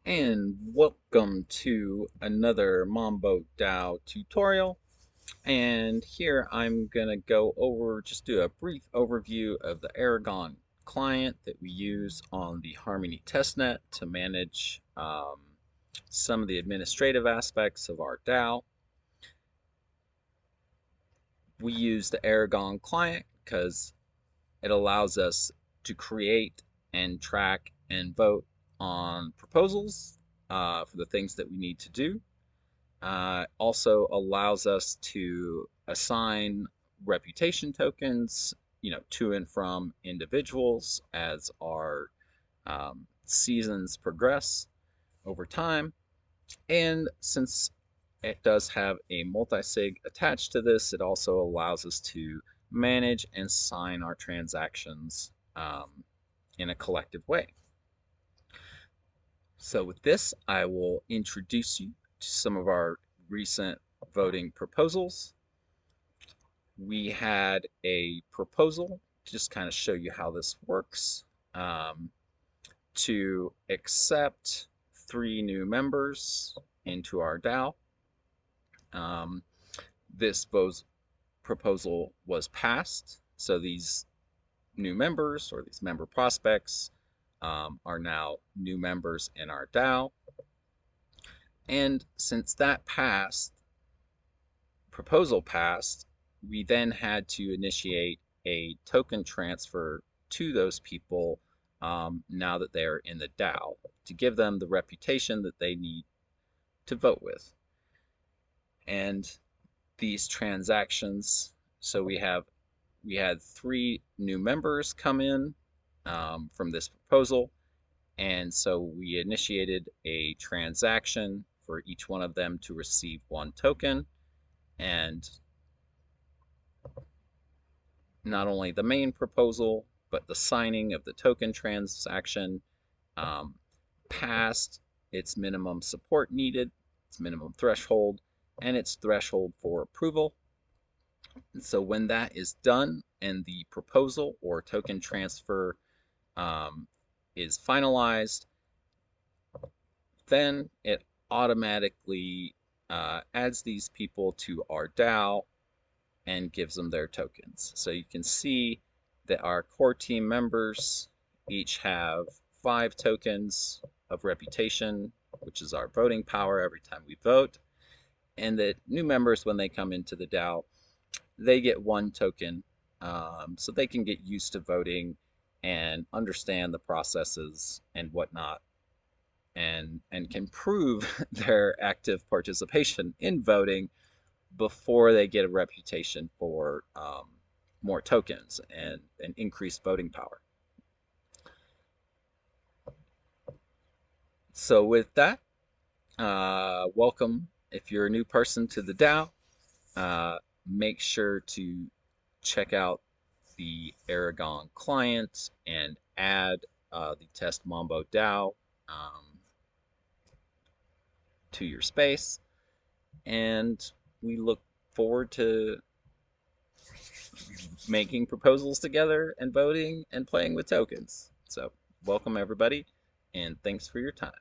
And welcome to another mambodao tutorial. And here I'm gonna go over, just do a brief overview of the Aragon client that we use on the Harmony testnet to manage some of the administrative aspects of our DAO. We use the Aragon client because it allows us to create and track and vote on proposals for the things that we need to do. Also allows us to assign reputation tokens, to and from individuals as our seasons progress over time. And since it does have a multi-sig attached to this, it also allows us to manage and sign our transactions in a collective way. So with this, I will introduce you to some of our recent voting proposals. We had a proposal, to just kind of show you how this works, to accept 3 new members into our DAO. This proposal was passed, so these new members, or these member prospects, are now new members in our DAO. And since that proposal passed, we then had to initiate a token transfer to those people now that they're in the DAO, to give them the reputation that they need to vote with. And these transactions, so we had 3 new members come in from this proposal, and so we initiated a transaction for each one of them to receive 1 token. And not only the main proposal, but the signing of the token transaction passed its minimum support needed, its minimum threshold, and its threshold for approval. And so when that is done and the proposal or token transfer is finalized, then it automatically adds these people to our DAO and gives them their tokens. So you can see that our core team members each have 5 tokens of reputation, which is our voting power every time we vote, and that new members, when they come into the DAO, they get 1 token, so they can get used to voting and understand the processes and whatnot, and can prove their active participation in voting before they get a reputation for more tokens and increased voting power. So with that, welcome. If you're a new person to the DAO, make sure to check out the Aragon client and add the test mambodao to your space. And we look forward to making proposals together and voting and playing with tokens. So welcome everybody, and thanks for your time.